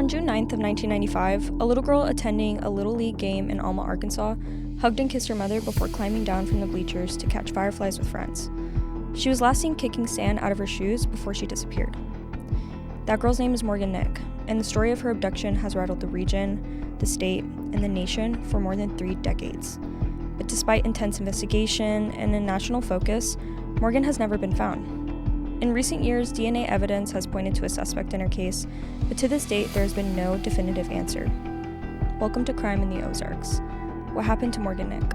on June 9th of 1995, a little girl attending a Little League game in Alma, Arkansas, hugged and kissed her mother before climbing down from the bleachers to catch fireflies with friends. She was last seen kicking sand out of her shoes before she disappeared. That girl's name is Morgan Nick, and the story of her abduction has rattled the region, the state, and the nation for more than 3 decades. But despite intense investigation and a national focus, Morgan has never been found. In recent years, DNA evidence has pointed to a suspect in her case, but to this date, there has been no definitive answer. Welcome to Crime in the Ozarks. What happened to Morgan Nick?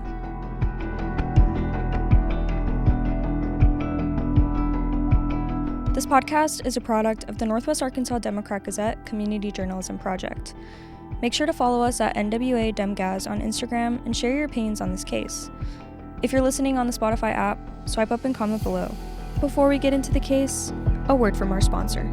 This podcast is a product of the Northwest Arkansas Democrat-Gazette Community Journalism Project. Make sure to follow us at NWA DemGaz on Instagram and share your opinions on this case. If you're listening on the Spotify app, swipe up and comment below. Before we get into the case, a word from our sponsor.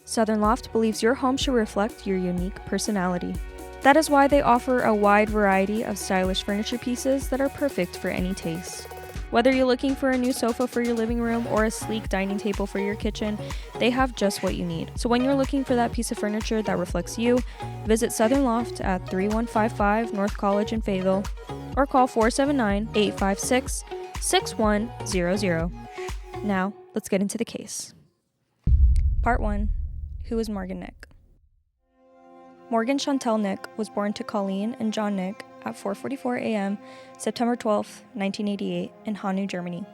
Southern Loft believes your home should reflect your unique personality. That is why they offer a wide variety of stylish furniture pieces that are perfect for any taste. Whether you're looking for a new sofa for your living room or a sleek dining table for your kitchen, they have just what you need. So when you're looking for that piece of furniture that reflects you, visit Southern Loft at 3155 North College in Fayetteville or call 479-856-6100. Now, let's get into the case. Part 1. Who is Morgan Nick? Morgan Chantel Nick was born to Colleen and John Nick at 4:44 a.m., September 12, 1988, in Hanau, Germany.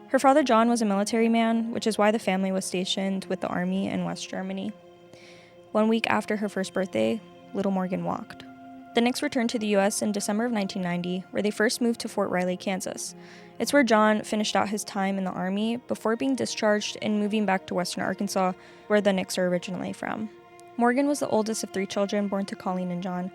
Her father John was a military man, which is why the family was stationed with the army in West Germany. 1 week after her first birthday, little Morgan walked. The Nicks returned to the U.S. in December of 1990, where they first moved to Fort Riley, Kansas. It's where John finished out his time in the army before being discharged and moving back to Western Arkansas, where the Nicks are originally from. Morgan was the oldest of 3 children born to Colleen and John,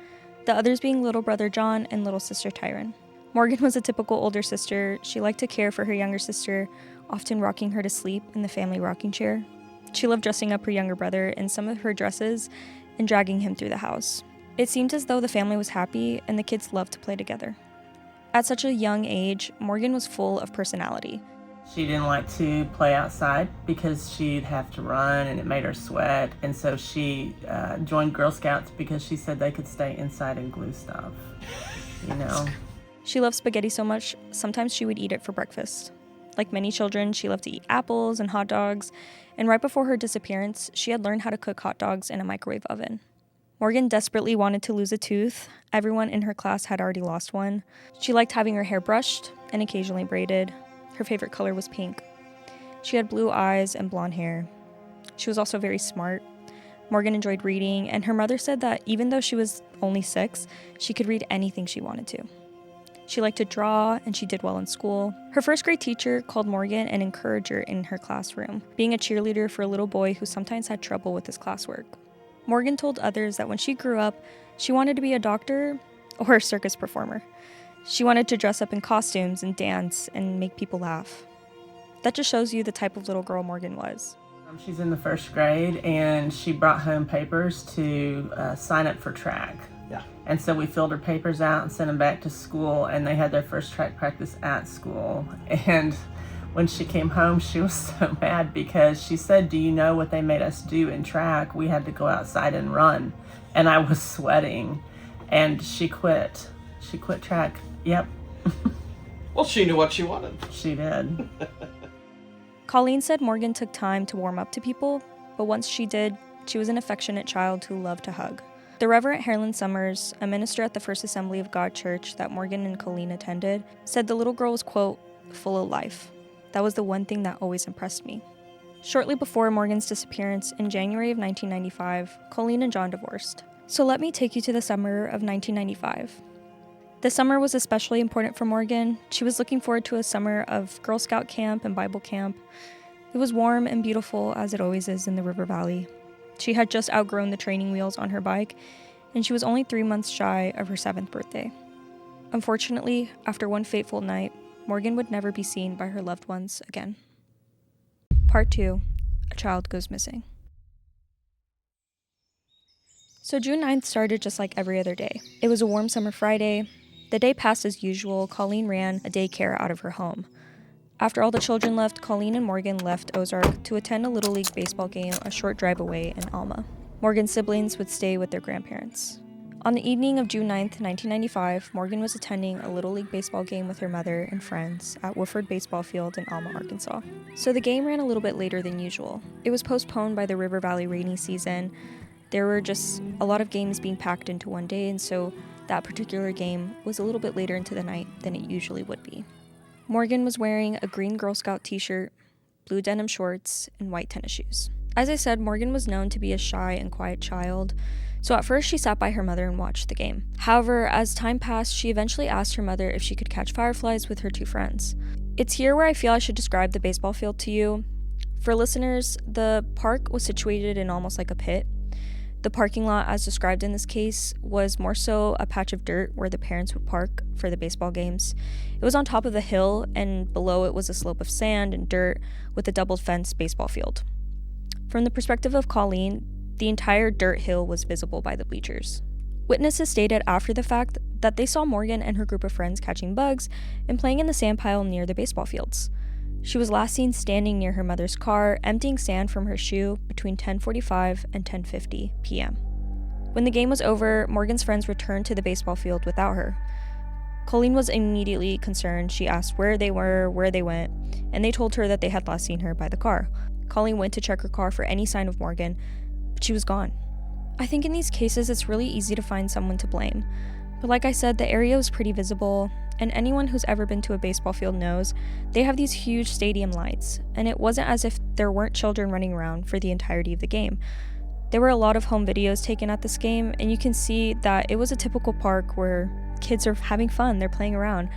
the others being little brother John and little sister Tyron. Morgan was a typical older sister. She liked to care for her younger sister, often rocking her to sleep in the family rocking chair. She loved dressing up her younger brother in some of her dresses and dragging him through the house. It seemed as though the family was happy and the kids loved to play together. At such a young age, Morgan was full of personality. She didn't like to play outside because she'd have to run and it made her sweat. And so she joined Girl Scouts because she said they could stay inside and glue stuff, you know. She loved spaghetti so much, sometimes she would eat it for breakfast. Like many children, she loved to eat apples and hot dogs. And right before her disappearance, she had learned how to cook hot dogs in a microwave oven. Morgan desperately wanted to lose a tooth. Everyone in her class had already lost one. She liked having her hair brushed and occasionally braided. Her favorite color was pink. She had blue eyes and blonde hair. She was also very smart. Morgan enjoyed reading, and her mother said that even though she was only 6, she could read anything she wanted to. She liked to draw, and she did well in school. Her first grade teacher called Morgan an encourager in her classroom, being a cheerleader for a little boy who sometimes had trouble with his classwork. Morgan told others that when she grew up, she wanted to be a doctor or a circus performer. She wanted to dress up in costumes and dance and make people laugh. That just shows you the type of little girl Morgan was. She's in the 1st grade and she brought home papers to sign up for track. Yeah. And so we filled her papers out and sent them back to school, and they had their first track practice at school. And when she came home, she was so mad because she said, "Do you know what they made us do in track? We had to go outside and run." And I was sweating, and she quit. She quit track. Yep. Well, she knew what she wanted. She did. Colleen said Morgan took time to warm up to people, but once she did, she was an affectionate child who loved to hug. The Reverend Harlan Summers, a minister at the First Assembly of God Church that Morgan and Colleen attended, said the little girl was, quote, full of life. That was the one thing that always impressed me. Shortly before Morgan's disappearance in January of 1995, Colleen and John divorced. So let me take you to the summer of 1995. The summer was especially important for Morgan. She was looking forward to a summer of Girl Scout camp and Bible camp. It was warm and beautiful, as it always is in the River Valley. She had just outgrown the training wheels on her bike, and she was only 3 months shy of her 7th birthday. Unfortunately, after one fateful night, Morgan would never be seen by her loved ones again. Part 2. A child goes missing. So June 9th started just like every other day. It was a warm summer Friday. The day passed as usual. Colleen ran a daycare out of her home. After all the children left, Colleen and Morgan left Ozark to attend a Little League baseball game a short drive away in Alma. Morgan's siblings would stay with their grandparents. On the evening of June 9th, 1995, Morgan was attending a Little League baseball game with her mother and friends at Woodford Baseball Field in Alma, Arkansas. So the game ran a little bit later than usual. It was postponed by the River Valley rainy season. There were just a lot of games being packed into one day, and so that particular game was a little bit later into the night than it usually would be. Morgan was wearing a green Girl Scout t-shirt, blue denim shorts, and white tennis shoes. As I said, Morgan was known to be a shy and quiet child, so at first she sat by her mother and watched the game. However, as time passed, she eventually asked her mother if she could catch fireflies with her two friends. It's here where I feel I should describe the baseball field to you. For listeners, the park was situated in almost like a pit. The parking lot, as described in this case, was more so a patch of dirt where the parents would park for the baseball games. It was on top of a hill, and below it was a slope of sand and dirt with a double-fenced baseball field. From the perspective of Colleen, the entire dirt hill was visible by the bleachers. Witnesses stated after the fact that they saw Morgan and her group of friends catching bugs and playing in the sand pile near the baseball fields. She was last seen standing near her mother's car, emptying sand from her shoe between 10:45 and 10:50 p.m. When the game was over, Morgan's friends returned to the baseball field without her. Colleen was immediately concerned. She asked where they were, where they went, and they told her that they had last seen her by the car. Colleen went to check her car for any sign of Morgan, but she was gone. I think in these cases it's really easy to find someone to blame. But like I said, the area was pretty visible, and anyone who's ever been to a baseball field knows they have these huge stadium lights, and it wasn't as if there weren't children running around for the entirety of the game. There were a lot of home videos taken at this game, and you can see that it was a typical park where kids are having fun, they're playing around.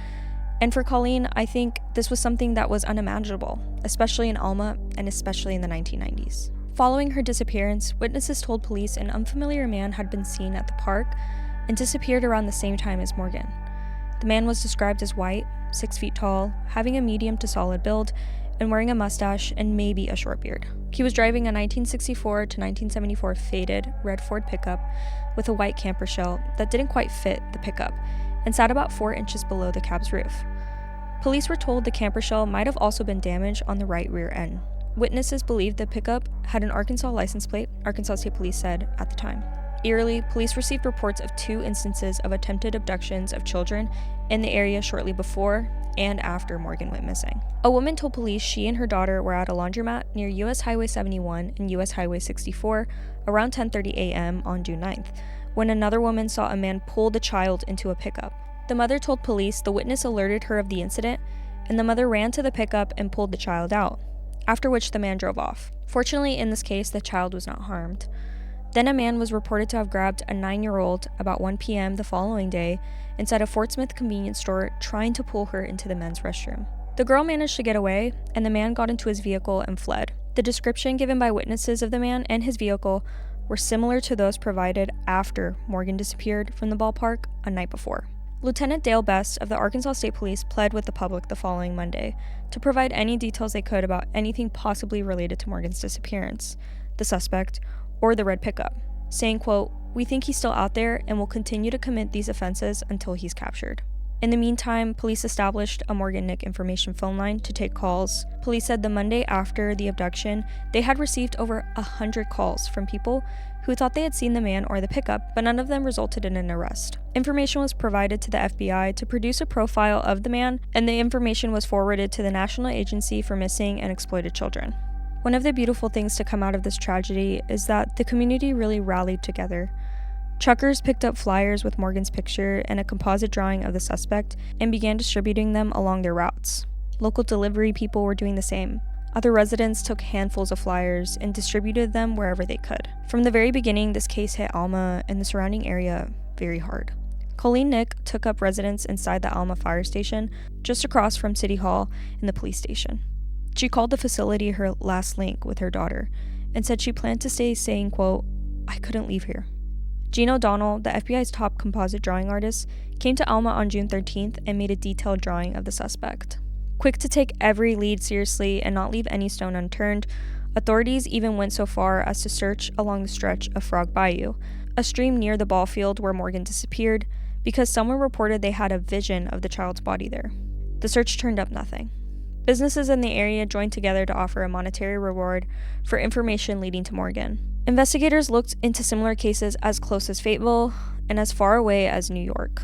And for Colleen, I think this was something that was unimaginable, especially in Alma and especially in the 1990s. Following her disappearance, witnesses told police an unfamiliar man had been seen at the park and disappeared around the same time as Morgan. The man was described as white, 6 feet tall, having a medium to solid build, and wearing a mustache and maybe a short beard. He was driving a 1964 to 1974 faded red Ford pickup with a white camper shell that didn't quite fit the pickup and sat about 4 inches below the cab's roof. Police were told the camper shell might have also been damaged on the right rear end. Witnesses believed the pickup had an Arkansas license plate, Arkansas State Police said at the time. Eerily, police received reports of 2 instances of attempted abductions of children in the area shortly before and after Morgan went missing. A woman told police she and her daughter were at a laundromat near US Highway 71 and US Highway 64 around 10:30 a.m. on June 9th, when another woman saw a man pull the child into a pickup. The mother told police the witness alerted her of the incident, and the mother ran to the pickup and pulled the child out, after which the man drove off. Fortunately, in this case, the child was not harmed. Then a man was reported to have grabbed a 9-year-old about 1 p.m. the following day inside a Fort Smith convenience store, trying to pull her into the men's restroom. The girl managed to get away, and the man got into his vehicle and fled. The description given by witnesses of the man and his vehicle were similar to those provided after Morgan disappeared from the ballpark a night before. Lieutenant Dale Best of the Arkansas State Police pled with the public the following Monday to provide any details they could about anything possibly related to Morgan's disappearance, the suspect, or the red pickup, saying, quote, "We think he's still out there and will continue to commit these offenses until he's captured." In the meantime, police established a Morgan Nick information phone line to take calls. Police said the Monday after the abduction, they had received over 100 calls from people who thought they had seen the man or the pickup, but none of them resulted in an arrest. Information was provided to the FBI to produce a profile of the man, and the information was forwarded to the National Agency for Missing and Exploited Children. One of the beautiful things to come out of this tragedy is that the community really rallied together. Truckers picked up flyers with Morgan's picture and a composite drawing of the suspect and began distributing them along their routes. Local delivery people were doing the same. Other residents took handfuls of flyers and distributed them wherever they could. From the very beginning, this case hit Alma and the surrounding area very hard. Colleen Nick took up residence inside the Alma fire station, just across from City Hall and the police station. She called the facility her last link with her daughter and said she planned to stay, saying, quote, "I couldn't leave here." Gene O'Donnell, the FBI's top composite drawing artist, came to Alma on June 13th and made a detailed drawing of the suspect. Quick to take every lead seriously and not leave any stone unturned, authorities even went so far as to search along the stretch of Frog Bayou, a stream near the ball field where Morgan disappeared, because someone reported they had a vision of the child's body there. The search turned up nothing. Businesses in the area joined together to offer a monetary reward for information leading to Morgan. Investigators looked into similar cases as close as Fayetteville and as far away as New York.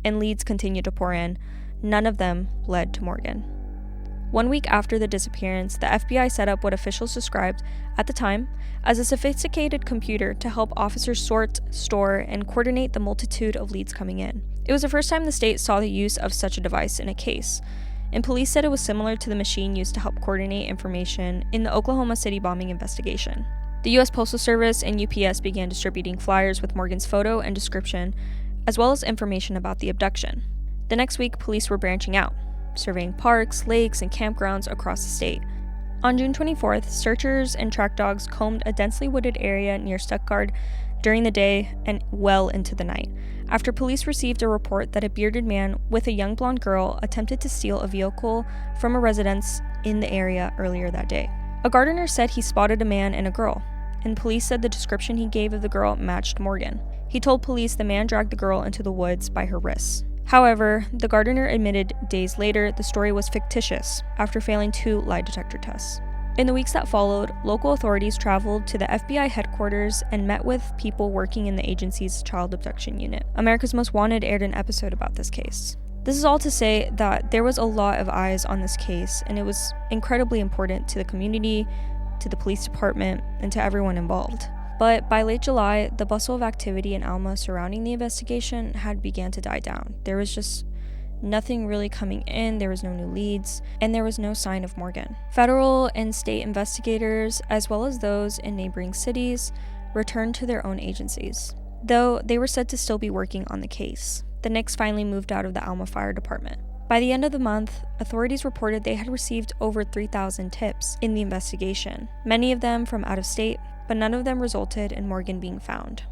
And leads continued to pour in. None of them led to Morgan. 1 week after the disappearance, the FBI set up what officials described at the time as a sophisticated computer to help officers sort, store, and coordinate the multitude of leads coming in. It was the first time the state saw the use of such a device in a case, and police said it was similar to the machine used to help coordinate information in the Oklahoma City bombing investigation. The U.S. Postal Service and UPS began distributing flyers with Morgan's photo and description, as well as information about the abduction. The next week, police were branching out, surveying parks, lakes, and campgrounds across the state. On June 24th, searchers and track dogs combed a densely wooded area near Stuttgart during the day and well into the night, after police received a report that a bearded man with a young blonde girl attempted to steal a vehicle from a residence in the area earlier that day. A gardener said he spotted a man and a girl, and police said the description he gave of the girl matched Morgan. He told police the man dragged the girl into the woods by her wrists. However, the gardener admitted days later the story was fictitious after failing 2 lie detector tests. In the weeks that followed, local authorities traveled to the FBI headquarters and met with people working in the agency's child abduction unit. America's Most Wanted aired an episode about this case. This is all to say that there was a lot of eyes on this case, and it was incredibly important to the community, to the police department, and to everyone involved. But by late July, the bustle of activity in Alma surrounding the investigation had begun to die down. There was just nothing really coming in, there was no new leads, and there was no sign of Morgan. Federal and state investigators, as well as those in neighboring cities, returned to their own agencies, though they were said to still be working on the case. The Nicks finally moved out of the Alma Fire Department. By the end of the month, authorities reported they had received over 3,000 tips in the investigation, many of them from out of state, but none of them resulted in Morgan being found.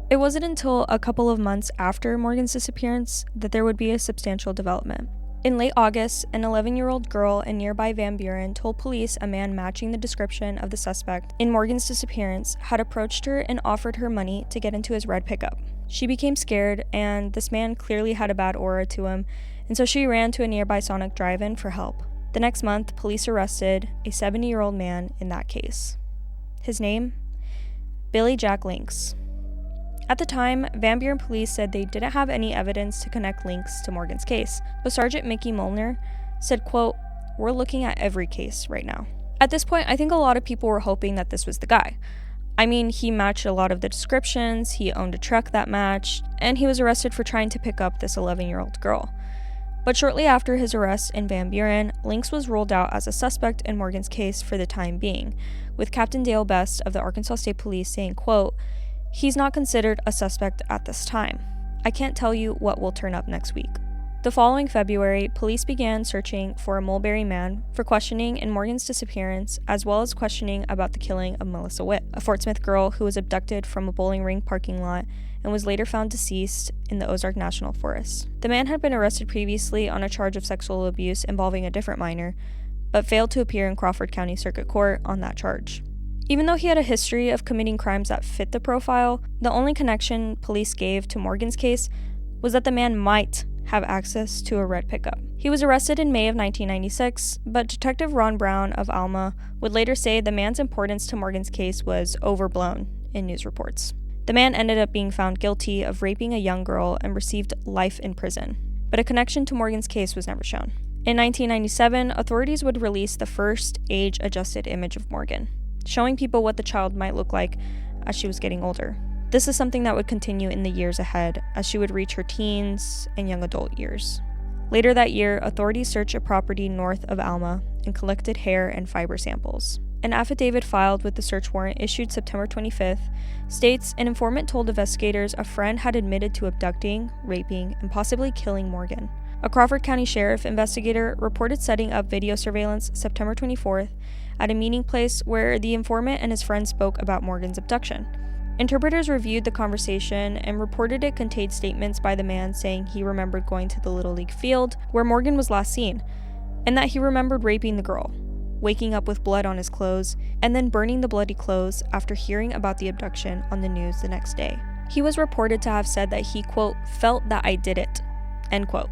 It wasn't until a couple of months after Morgan's disappearance that there would be a substantial development. In late August, an 11-year-old girl in nearby Van Buren told police a man matching the description of the suspect in Morgan's disappearance had approached her and offered her money to get into his red pickup. She became scared, and this man clearly had a bad aura to him, and so she ran to a nearby Sonic drive-in for help. The next month, police arrested a 70-year-old man in that case. His name? Billy Jack Links. At the time, Van Buren police said they didn't have any evidence to connect Links to Morgan's case, but Sergeant Mickey Molnar said, quote, "We're looking at every case right now." At this point, I think a lot of people were hoping that this was the guy. I mean, he matched a lot of the descriptions, he owned a truck that matched, and he was arrested for trying to pick up this 11-year-old girl. But shortly after his arrest in Van Buren, Links was ruled out as a suspect in Morgan's case for the time being, with Captain Dale Best of the Arkansas State Police saying, quote, "He's not considered a suspect at this time. I can't tell you what will turn up next week." The following February, police began searching for a Mulberry man for questioning in Morgan's disappearance, as well as questioning about the killing of Melissa Witt, a Fort Smith girl who was abducted from a bowling ring parking lot and was later found deceased in the Ozarks National Forest. The man had been arrested previously on a charge of sexual abuse involving a different minor, but failed to appear in Crawford County Circuit Court on that charge. Even though he had a history of committing crimes that fit the profile, the only connection police gave to Morgan's case was that the man might have access to a red pickup. He was arrested in May of 1996, but Detective Ron Brown of Alma would later say the man's importance to Morgan's case was overblown in news reports. The man ended up being found guilty of raping a young girl and received life in prison, but a connection to Morgan's case was never shown. In 1997, authorities would release the first age-adjusted image of Morgan, showing people what the child might look like as she was getting older. This is something that would continue in the years ahead as she would reach her teens and young adult years. Later that year, authorities searched a property north of Alma and collected hair and fiber samples. An affidavit filed with the search warrant issued September 25th states an informant told investigators a friend had admitted to abducting, raping, and possibly killing Morgan. A Crawford County Sheriff investigator reported setting up video surveillance September 24th at a meeting place where the informant and his friend spoke about Morgan's abduction. Interpreters reviewed the conversation and reported it contained statements by the man saying he remembered going to the Little League field where Morgan was last seen, and that he remembered raping the girl, waking up with blood on his clothes, and then burning the bloody clothes after hearing about the abduction on the news the next day. He was reported to have said that he, quote, "felt that I did it," end quote,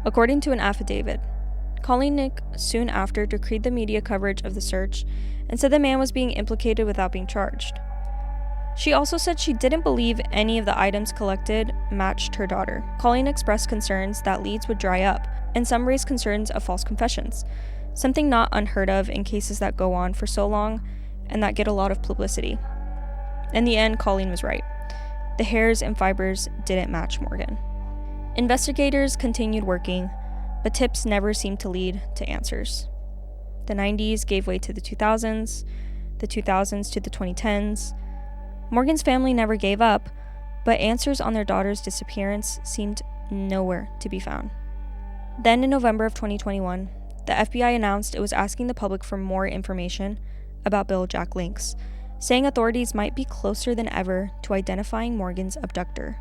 according to an affidavit. Colleen Nick soon after decreed the media coverage of the search and said the man was being implicated without being charged. She also said she didn't believe any of the items collected matched her daughter. Colleen expressed concerns that leads would dry up, and some raised concerns of false confessions, something not unheard of in cases that go on for so long and that get a lot of publicity. In the end, Colleen was right. The hairs and fibers didn't match Morgan. Investigators continued working, but tips never seemed to lead to answers. The 90s gave way to the 2000s to the 2010s. Morgan's family never gave up, but answers on their daughter's disappearance seemed nowhere to be found. Then in November of 2021, the FBI announced it was asking the public for more information about Bill Jack Links, saying authorities might be closer than ever to identifying Morgan's abductor.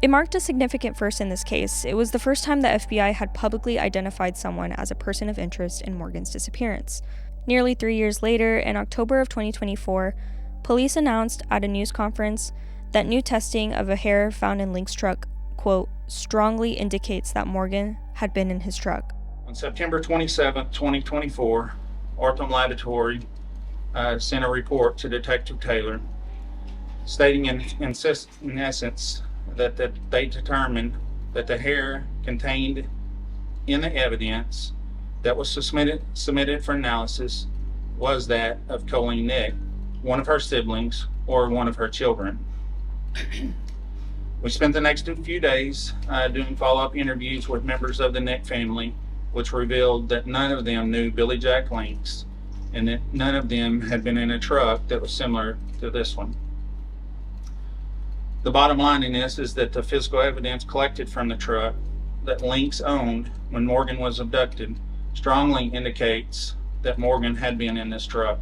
It marked a significant first in this case. It was the first time the FBI had publicly identified someone as a person of interest in Morgan's disappearance. Nearly 3 years later, in October of 2024, police announced at a news conference that new testing of a hair found in Link's truck, quote, strongly indicates that Morgan had been in his truck. On September 27, 2024, Arkham Laboratory sent a report to Detective Taylor stating in essence that they determined that the hair contained in the evidence that was submitted for analysis was that of Colleen Nick, one of her siblings, or one of her children. We spent the next few days doing follow-up interviews with members of the Nick family, which revealed that none of them knew Billy Jack Links, and that none of them had been in a truck that was similar to this one. The bottom line in this is that the physical evidence collected from the truck that Links owned when Morgan was abducted strongly indicates that Morgan had been in this truck.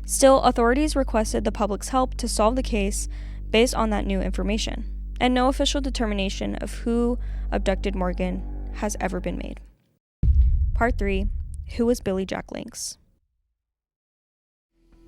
Still, authorities requested the public's help to solve the case based on that new information, and no official determination of who abducted Morgan has ever been made. Part 3. Who was Billy Jack Links?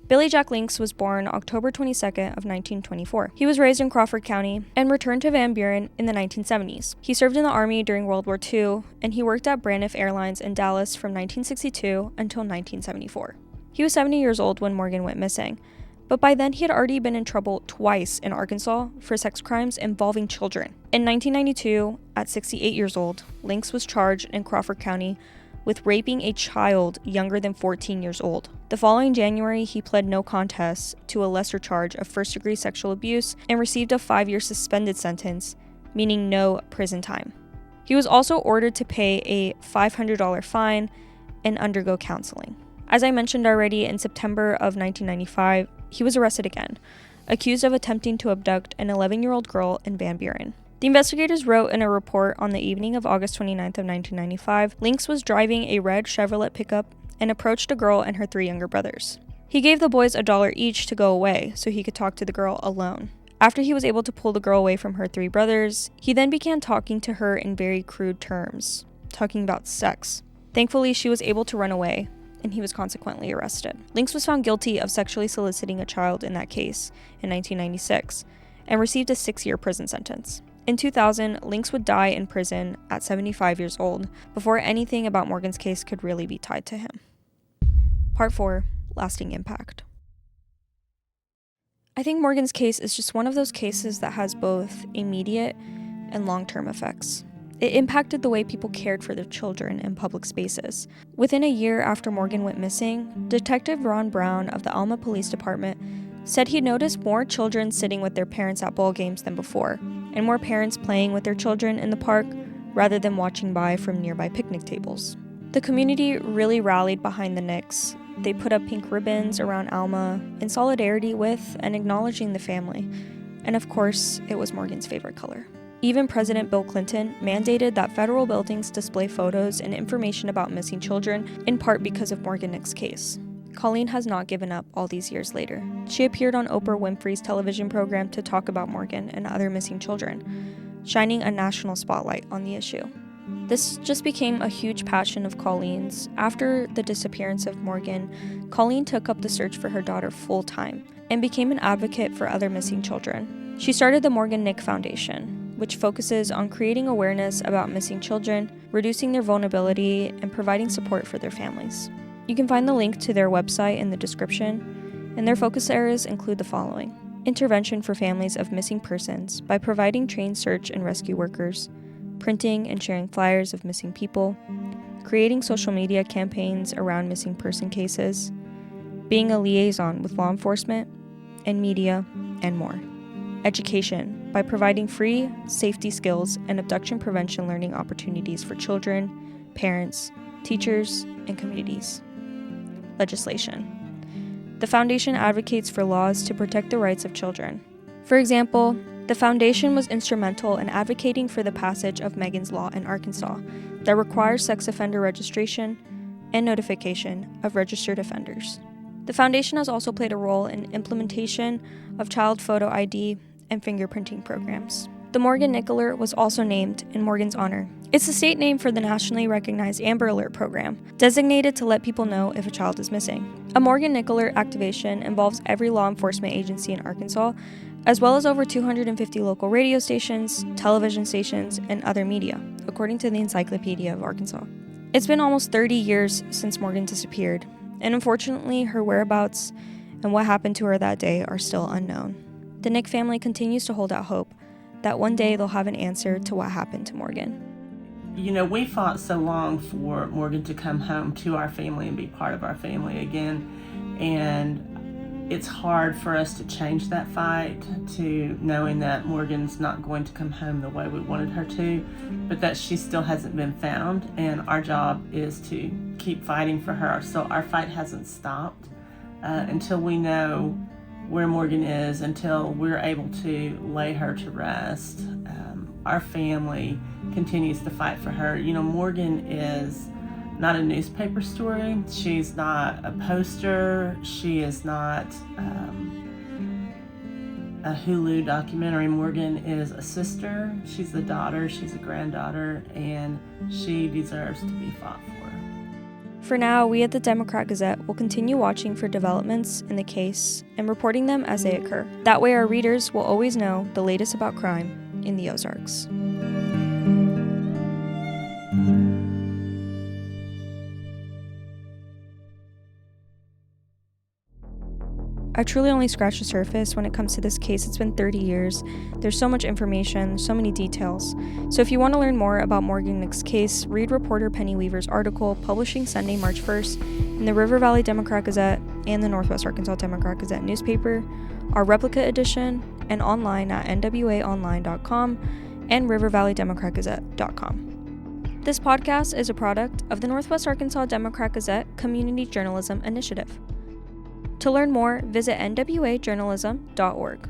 Billy Jack Links was born October 22nd of 1924. He was raised in Crawford County and returned to Van Buren in the 1970s. He served in the Army during World War II, and he worked at Braniff Airlines in Dallas from 1962 until 1974. He was 70 years old when Morgan went missing, but by then he had already been in trouble twice in Arkansas for sex crimes involving children. In 1992, at 68 years old, Links was charged in Crawford County with raping a child younger than 14 years old. The following January, he pled no contest to a lesser charge of first-degree sexual abuse and received a 5-year suspended sentence, meaning no prison time. He was also ordered to pay a $500 fine and undergo counseling. As I mentioned already, in September of 1995, he was arrested again, accused of attempting to abduct an 11-year-old girl in Van Buren. The investigators wrote in a report on the evening of August 29th of 1995, Links was driving a red Chevrolet pickup and approached a girl and her 3 younger brothers. He gave the boys $1 each to go away so he could talk to the girl alone. After he was able to pull the girl away from her 3 brothers, he then began talking to her in very crude terms, talking about sex. Thankfully, she was able to run away, and he was consequently arrested. Links was found guilty of sexually soliciting a child in that case in 1996 and received a 6-year prison sentence. In 2000, Links would die in prison at 75 years old before anything about Morgan's case could really be tied to him. Part 4. Lasting impact. I think Morgan's case is just one of those cases that has both immediate and long-term effects. It impacted the way people cared for their children in public spaces. Within a year after Morgan went missing, Detective Ron Brown of the Alma Police Department said he'd noticed more children sitting with their parents at ball games than before, and more parents playing with their children in the park rather than watching by from nearby picnic tables. The community really rallied behind the Nicks. They put up pink ribbons around Alma in solidarity with and acknowledging the family, and of course, it was Morgan's favorite color. Even President Bill Clinton mandated that federal buildings display photos and information about missing children, in part because of Morgan Nick's case. Colleen has not given up all these years later. She appeared on Oprah Winfrey's television program to talk about Morgan and other missing children, shining a national spotlight on the issue. This just became a huge passion of Colleen's. After the disappearance of Morgan, Colleen took up the search for her daughter full-time and became an advocate for other missing children. She started the Morgan Nick Foundation, which focuses on creating awareness about missing children, reducing their vulnerability, and providing support for their families. You can find the link to their website in the description, and their focus areas include the following: intervention for families of missing persons by providing trained search and rescue workers, printing and sharing flyers of missing people, creating social media campaigns around missing person cases, being a liaison with law enforcement and media, and more. Education by providing free safety skills and abduction prevention learning opportunities for children, parents, teachers, and communities. Legislation. The Foundation advocates for laws to protect the rights of children. For example, the Foundation was instrumental in advocating for the passage of Megan's Law in Arkansas that requires sex offender registration and notification of registered offenders. The Foundation has also played a role in implementation of child photo ID and fingerprinting programs. The Morgan Nick Alert was also named in Morgan's honor. It's the state name for the nationally recognized Amber Alert program, designated to let people know if a child is missing. A Morgan Nick Alert activation involves every law enforcement agency in Arkansas, as well as over 250 local radio stations, television stations, and other media, according to the Encyclopedia of Arkansas. It's been almost 30 years since Morgan disappeared, and unfortunately, her whereabouts and what happened to her that day are still unknown. The Nick family continues to hold out hope that one day they'll have an answer to what happened to Morgan. You know, we fought so long for Morgan to come home to our family and be part of our family again, and it's hard for us to change that fight to knowing that Morgan's not going to come home the way we wanted her to, but that she still hasn't been found, and our job is to keep fighting for her. So our fight hasn't stopped until we know where Morgan is, until we're able to lay her to rest. Our family continues to fight for her. You know, Morgan is not a newspaper story. She's not a poster. She is not a Hulu documentary. Morgan is a sister. She's a daughter. She's a granddaughter, and she deserves to be fought for. For now, we at the Democrat-Gazette will continue watching for developments in the case and reporting them as they occur. That way our readers will always know the latest about crime in the Ozarks. I truly only scratched the surface when it comes to this case. It's been 30 years. There's so much information, so many details. So if you want to learn more about Morgan Nick's case, read reporter Penny Weaver's article publishing Sunday, March 1st in the River Valley Democrat-Gazette and the Northwest Arkansas Democrat-Gazette newspaper, our replica edition, and online at nwaonline.com and rivervalleydemocratgazette.com. This podcast is a product of the Northwest Arkansas Democrat-Gazette Community Journalism Initiative. To learn more, visit nwajournalism.org.